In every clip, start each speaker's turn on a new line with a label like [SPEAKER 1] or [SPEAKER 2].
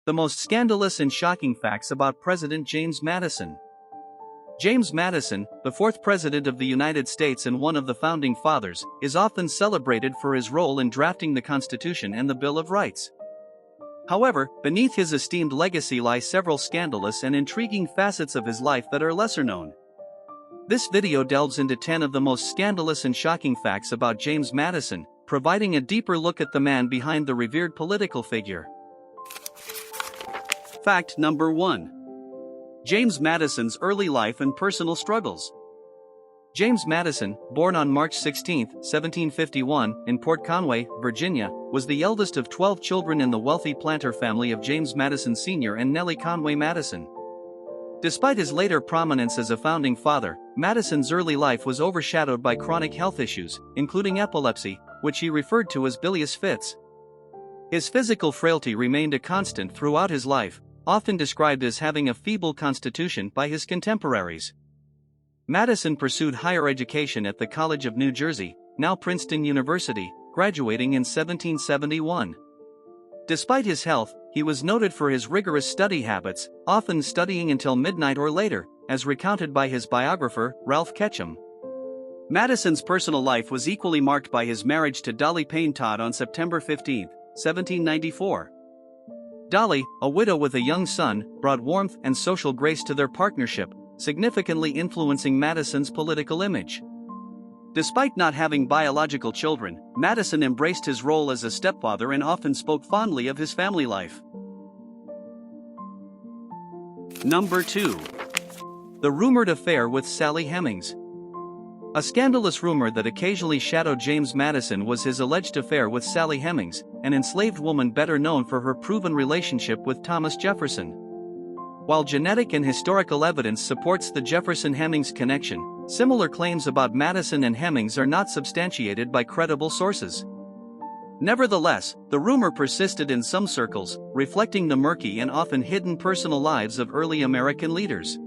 [SPEAKER 1] The most scandalous and shocking facts about President James Madison. James Madison, the fourth President of the United States and one of the Founding Fathers, is often celebrated for his role in drafting the Constitution and the Bill of Rights. However, beneath his esteemed legacy lie several scandalous and intriguing facets of his life that are lesser known. This video delves into 10 of the most scandalous and shocking facts about James Madison, providing a deeper look at the man behind the revered political figure. Fact number 1. James Madison's early life and personal struggles. James Madison, born on March 16, 1751, in Port Conway, Virginia, was the eldest of 12 children in the wealthy planter family of James Madison Sr. and Nellie Conway Madison. Despite his later prominence as a founding father, Madison's early life was overshadowed by chronic health issues, including epilepsy, which he referred to as bilious fits. His physical frailty remained a constant throughout his life, often described as having a feeble constitution by his contemporaries. Madison pursued higher education at the College of New Jersey, now Princeton University, graduating in 1771. Despite his health, he was noted for his rigorous study habits, often studying until midnight or later, as recounted by his biographer, Ralph Ketchum. Madison's personal life was equally marked by his marriage to Dolly Payne Todd on September 15, 1794. Dolly, a widow with a young son, brought warmth and social grace to their partnership, significantly influencing Madison's political image. Despite not having biological children, Madison embraced his role as a stepfather and often spoke fondly of his family life. Number 2. The rumored affair with Sally Hemings. A scandalous rumor that occasionally shadowed James Madison was his alleged affair with Sally Hemings, an enslaved woman better known for her proven relationship with Thomas Jefferson. While genetic and historical evidence supports the Jefferson-Hemings connection, similar claims about Madison and Hemings are not substantiated by credible sources. Nevertheless, the rumor persisted in some circles, reflecting the murky and often hidden personal lives of early American leaders.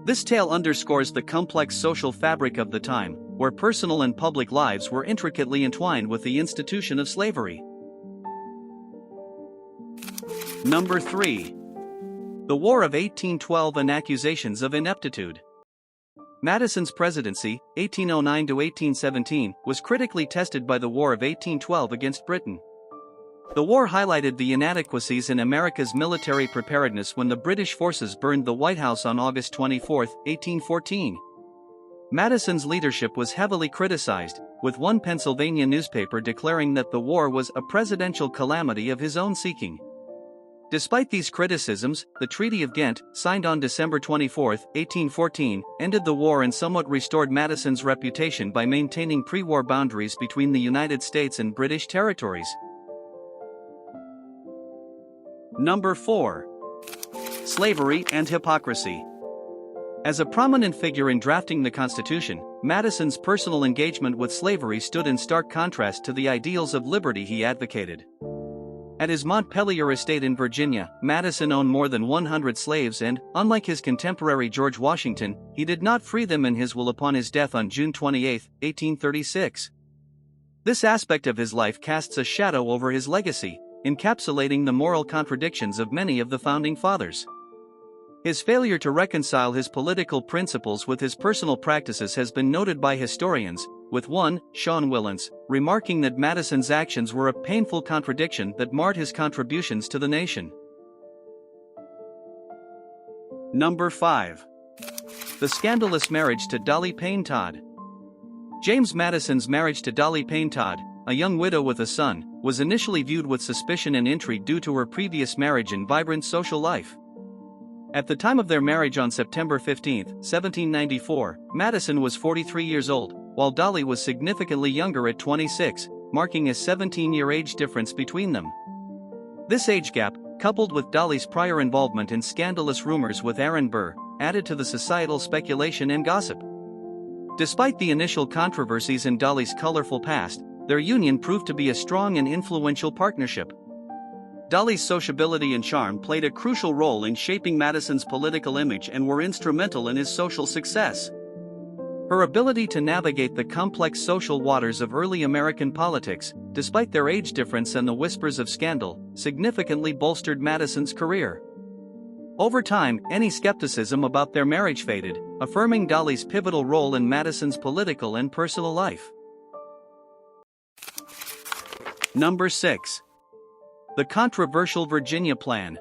[SPEAKER 1] This tale underscores the complex social fabric of the time, where personal and public lives were intricately entwined with the institution of slavery. Number 3. The War of 1812 and accusations of ineptitude. Madison's presidency, 1809 to 1817, was critically tested by the War of 1812 against Britain. The war highlighted the inadequacies in America's military preparedness when the British forces burned the White House on August 24, 1814. Madison's leadership was heavily criticized, with one Pennsylvania newspaper declaring that the war was a presidential calamity of his own seeking. Despite these criticisms, the Treaty of Ghent, signed on December 24, 1814, ended the war and somewhat restored Madison's reputation by maintaining pre-war boundaries between the United States and British territories. Number 4. Slavery and hypocrisy. As a prominent figure in drafting the Constitution, Madison's personal engagement with slavery stood in stark contrast to the ideals of liberty he advocated. At his Montpelier estate in Virginia, Madison owned more than 100 slaves and, unlike his contemporary George Washington, he did not free them in his will upon his death on June 28, 1836. This aspect of his life casts a shadow over his legacy, encapsulating the moral contradictions of many of the Founding Fathers. His failure to reconcile his political principles with his personal practices has been noted by historians, with one, Sean Willans, remarking that Madison's actions were a painful contradiction that marred his contributions to the nation. Number 5. The scandalous marriage to Dolly Payne Todd. James Madison's marriage to Dolly Payne Todd, a young widow with a son, was initially viewed with suspicion and intrigue due to her previous marriage and vibrant social life. At the time of their marriage on September 15, 1794, Madison was 43 years old, while Dolly was significantly younger at 26, marking a 17-year age difference between them. This age gap, coupled with Dolly's prior involvement in scandalous rumors with Aaron Burr, added to the societal speculation and gossip. Despite the initial controversies in Dolly's colorful past, their union proved to be a strong and influential partnership. Dolly's sociability and charm played a crucial role in shaping Madison's political image and were instrumental in his social success. Her ability to navigate the complex social waters of early American politics, despite their age difference and the whispers of scandal, significantly bolstered Madison's career. Over time, any skepticism about their marriage faded, affirming Dolley's pivotal role in Madison's political and personal life. Number 6. The controversial Virginia Plan.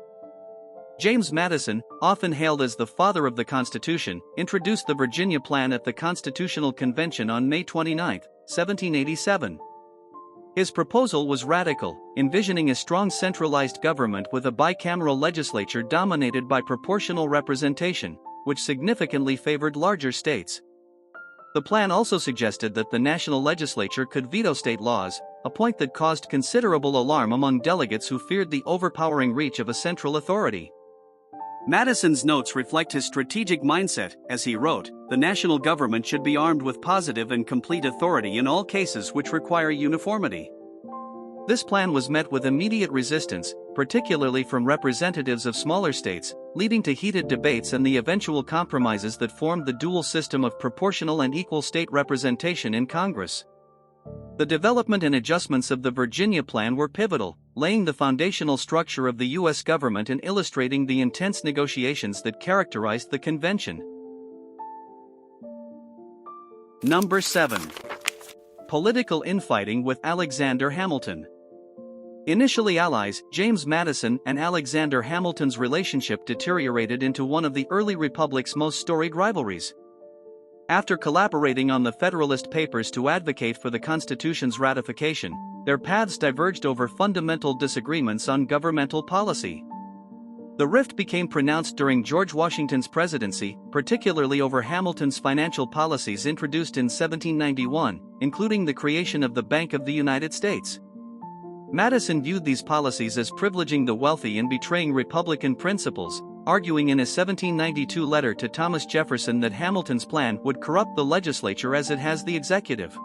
[SPEAKER 1] James Madison, often hailed as the father of the Constitution, introduced the Virginia Plan at the Constitutional Convention on May 29, 1787. His proposal was radical, envisioning a strong centralized government with a bicameral legislature dominated by proportional representation, which significantly favored larger states. The plan also suggested that the national legislature could veto state laws, a point that caused considerable alarm among delegates who feared the overpowering reach of a central authority. Madison's notes reflect his strategic mindset. As he wrote, the national government should be armed with positive and complete authority in all cases which require uniformity. This plan was met with immediate resistance, particularly from representatives of smaller states, leading to heated debates and the eventual compromises that formed the dual system of proportional and equal state representation in Congress. The development and adjustments of the Virginia Plan were pivotal, laying the foundational structure of the U.S. government and illustrating the intense negotiations that characterized the convention. Number 7. Political infighting with Alexander Hamilton. Initially allies, James Madison and Alexander Hamilton's relationship deteriorated into one of the early republic's most storied rivalries. After collaborating on the Federalist Papers to advocate for the Constitution's ratification, their paths diverged over fundamental disagreements on governmental policy. The rift became pronounced during George Washington's presidency, particularly over Hamilton's financial policies introduced in 1791, including the creation of the Bank of the United States. Madison viewed these policies as privileging the wealthy and betraying Republican principles, arguing in a 1792 letter to Thomas Jefferson that Hamilton's plan would corrupt the legislature as it has the executive.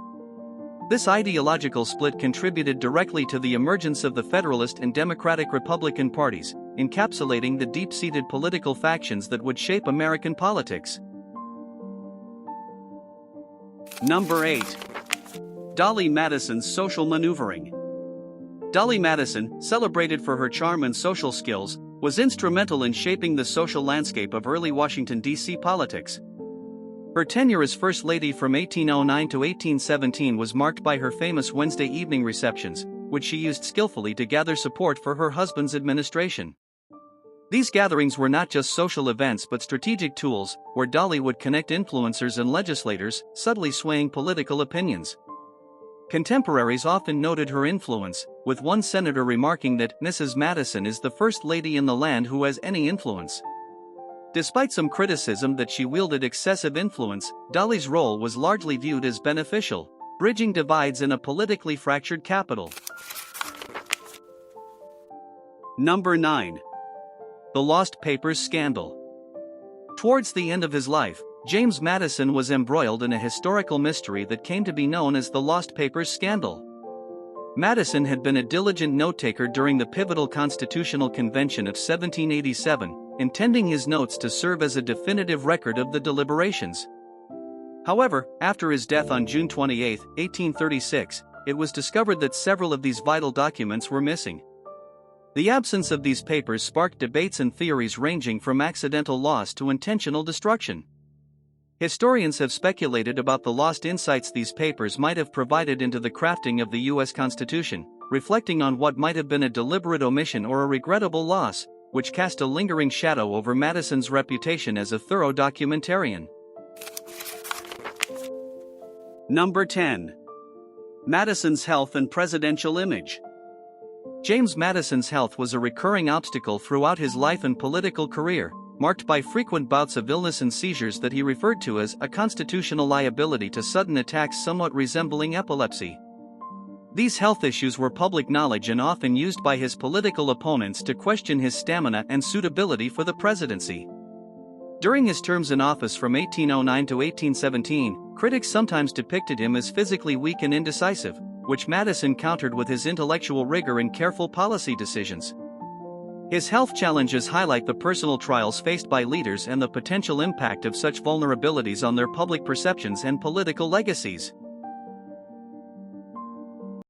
[SPEAKER 1] This ideological split contributed directly to the emergence of the Federalist and Democratic Republican parties, encapsulating the deep-seated political factions that would shape American politics. Number 8. Dolley Madison's social maneuvering. Dolley Madison, celebrated for her charm and social skills, was instrumental in shaping the social landscape of early Washington, D.C. politics. Her tenure as First Lady from 1809 to 1817 was marked by her famous Wednesday evening receptions, which she used skillfully to gather support for her husband's administration. These gatherings were not just social events but strategic tools, where Dolley would connect influencers and legislators, subtly swaying political opinions. Contemporaries often noted her influence, with one senator remarking that Mrs. Madison is the first lady in the land who has any influence. Despite some criticism that she wielded excessive influence, Dolley's role was largely viewed as beneficial, bridging divides in a politically fractured capital. Number 9. The Lost Papers Scandal. Towards the end of his life, James Madison was embroiled in a historical mystery that came to be known as the Lost Papers Scandal. Madison had been a diligent note-taker during the pivotal Constitutional Convention of 1787, intending his notes to serve as a definitive record of the deliberations. However, after his death on June 28, 1836, it was discovered that several of these vital documents were missing. The absence of these papers sparked debates and theories ranging from accidental loss to intentional destruction. Historians have speculated about the lost insights these papers might have provided into the crafting of the U.S. Constitution, reflecting on what might have been a deliberate omission or a regrettable loss, which cast a lingering shadow over Madison's reputation as a thorough documentarian. Number 10. Madison's health and presidential image. James Madison's health was a recurring obstacle throughout his life and political career, marked by frequent bouts of illness and seizures that he referred to as a constitutional liability to sudden attacks somewhat resembling epilepsy. These health issues were public knowledge and often used by his political opponents to question his stamina and suitability for the presidency. During his terms in office from 1809 to 1817, critics sometimes depicted him as physically weak and indecisive, which Madison countered with his intellectual rigor and careful policy decisions. His health challenges highlight the personal trials faced by leaders and the potential impact of such vulnerabilities on their public perceptions and political legacies.